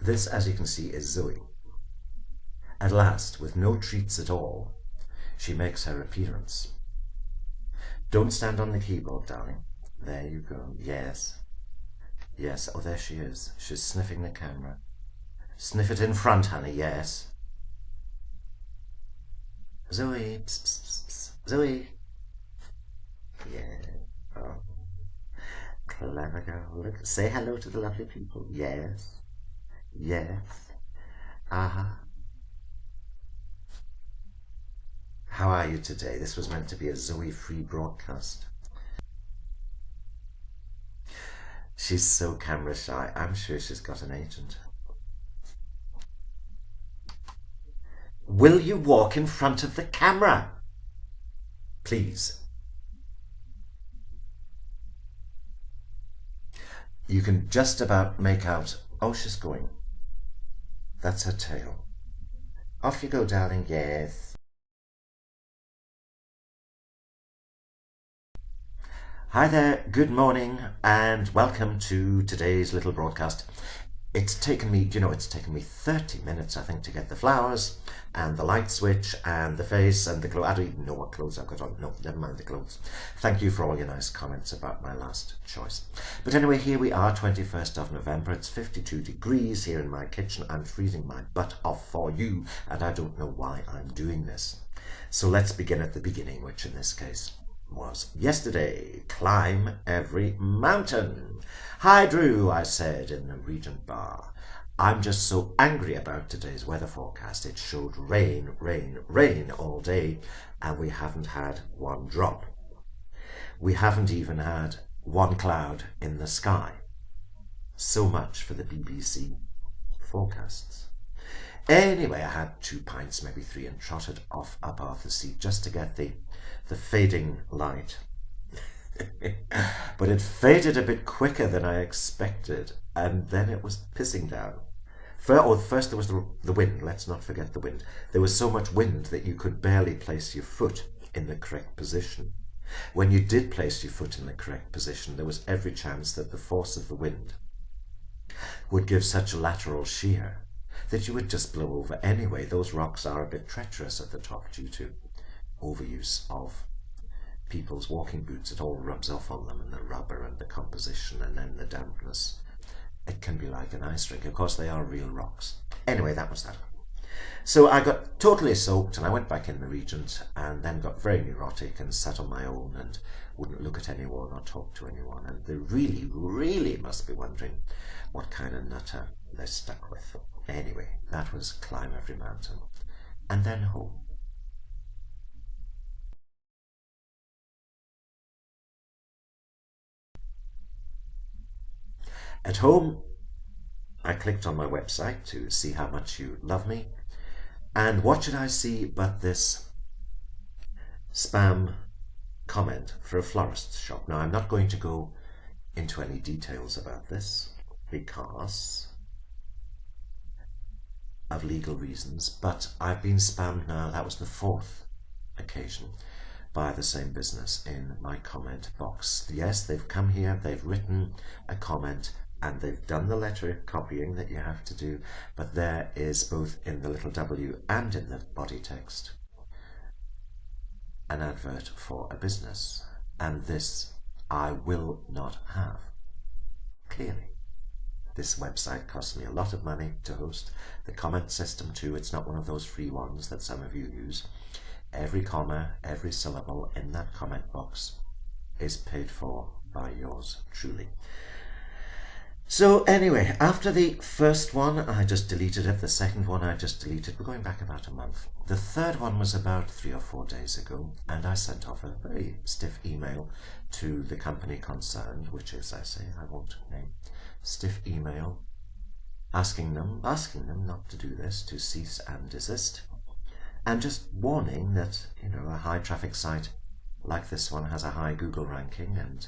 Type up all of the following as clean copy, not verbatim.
This, as you can see, is Zoe. At last, with no treats at all, she makes her appearance. Don't stand on the keyboard, darling. There you go. Yes. Yes. Oh, there she is. She's sniffing the camera. Sniff it in front, honey. Yes. Zoe. Psst, psst, psst. Zoe. Yeah. Oh. Clever girl. Look. Say hello to the lovely people. Yes. Yes. Aha. How are you today? This was meant to be a Zoe-free broadcast. She's so camera shy. I'm sure she's got an agent. Will you walk in front of the camera? Please. You can just about make out... Oh, she's going. That's her tail. Off you go, darling. Yes. Hi there, good morning, and welcome to today's little broadcast. It's taken me, it's taken me 30 minutes, I think, to get the flowers, and the light switch, and the face, and the clothes. I don't even know what clothes I've got on. No, never mind the clothes. Thank you for all your nice comments about my last choice. But anyway, here we are, 21st of November. It's 52 degrees here in my kitchen. I'm freezing my butt off for you, and I don't know why I'm doing this. So let's begin at the beginning, which in this case was yesterday. Climb every mountain. Hi Drew, I said in the Regent bar. I'm just so angry about today's weather forecast. It showed rain, rain, rain all day, and we haven't had one drop. We haven't even had one cloud in the sky. So much for the BBC forecasts. Anyway, I had 2 pints, maybe 3, and trotted off up off the seat just to get the fading light. But it faded a bit quicker than I expected, and then it was pissing down. First there was the wind. Let's not forget the wind. There was so much wind that you could barely place your foot in the correct position. When you did place your foot in the correct position, there was every chance that the force of the wind would give such a lateral shear that you would just blow over anyway. Those rocks are a bit treacherous at the top due to overuse of people's walking boots. It all rubs off on them, and the rubber and the composition and then the dampness. It can be like an ice rink. Of course, they are real rocks. Anyway, that was that. So I got totally soaked, and I went back in the Regent, and then got very neurotic and sat on my own and wouldn't look at anyone or talk to anyone. And they really, really must be wondering what kind of nutter they're stuck with. Anyway, that was climb every mountain. And then home. At home, I clicked on my website to see how much you love me. And what should I see but this spam comment for a florist's shop. Now, I'm not going to go into any details about this because of legal reasons, but I've been spammed now. That was the 4th occasion by the same business in my comment box. Yes, they've come here, they've written a comment, and they've done the letter copying that you have to do, but there is both in the little W and in the body text an advert for a business, and this I will not have. Clearly, this website costs me a lot of money to host. The comment system too, it's not one of those free ones that some of you use. Every comma, every syllable in that comment box is paid for by yours truly. So anyway, after the first one, I just deleted it. The second one I just deleted. We're going back about a month. The third one was about 3 or 4 days ago, and I sent off a very stiff email to the company concerned, which is, I say, I won't name, stiff email asking them not to do this, to cease and desist, and just warning that, a high traffic site like this one has a high Google ranking, and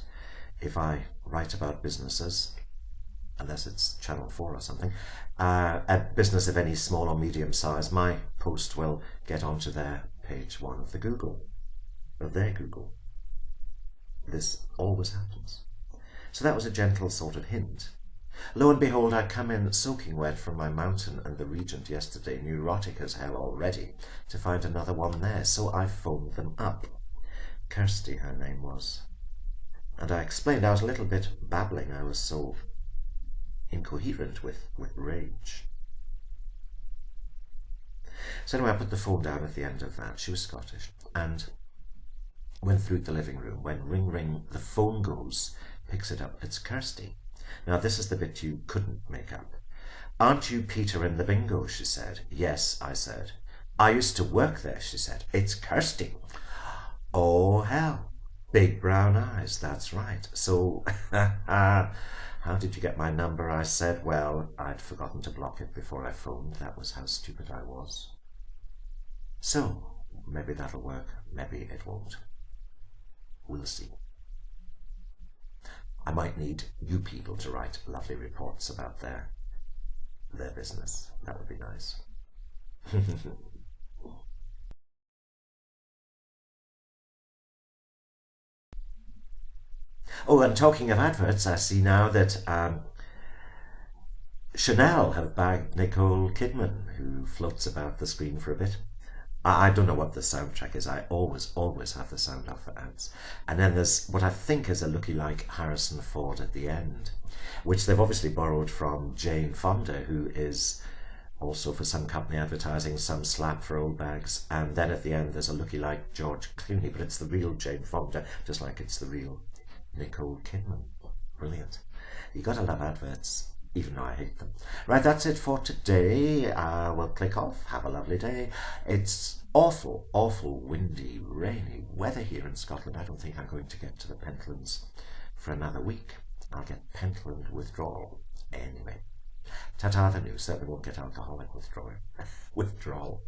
if I write about businesses, unless it's Channel 4 or something, a business of any small or medium size, my post will get onto their page 1 of their Google. This always happens. So that was a gentle sort of hint. Lo and behold, I come in soaking wet from my mountain and the Regent yesterday, neurotic as hell already, to find another one there, so I phoned them up. Kirsty, her name was. And I explained I was a little bit babbling. I was so incoherent with rage. So anyway, I put the phone down at the end of that. She was Scottish. And went through the living room. When ring ring, the phone goes, picks it up. It's Kirsty. Now this is the bit you couldn't make up. Aren't you Peter in the bingo? She said. Yes, I said. I used to work there, she said. It's Kirsty. Oh, hell. Big brown eyes, that's right. So, how did you get my number? I said, well, I'd forgotten to block it before I phoned. That was how stupid I was. So, maybe that'll work, maybe it won't. We'll see. I might need you people to write lovely reports about their business. That would be nice. Oh, and talking of adverts, I see now that Chanel have bagged Nicole Kidman, who floats about the screen for a bit. I don't know what the soundtrack is. I always have the sound off for ads. And then there's what I think is a looky-like Harrison Ford at the end, which they've obviously borrowed from Jane Fonda, who is also for some company advertising some slap for old bags. And then at the end there's a looky-like George Clooney, but it's the real Jane Fonda, just like it's the real Nicole Kidman. Brilliant. You gotta love adverts, even though I hate them. Right, that's it for today. We'll click off. Have a lovely day. It's awful, awful windy, rainy weather here in Scotland. I don't think I'm going to get to the Pentlands for another week. I'll get Pentland withdrawal. Anyway, ta-ta the news. Certainly won't get alcoholic withdrawal.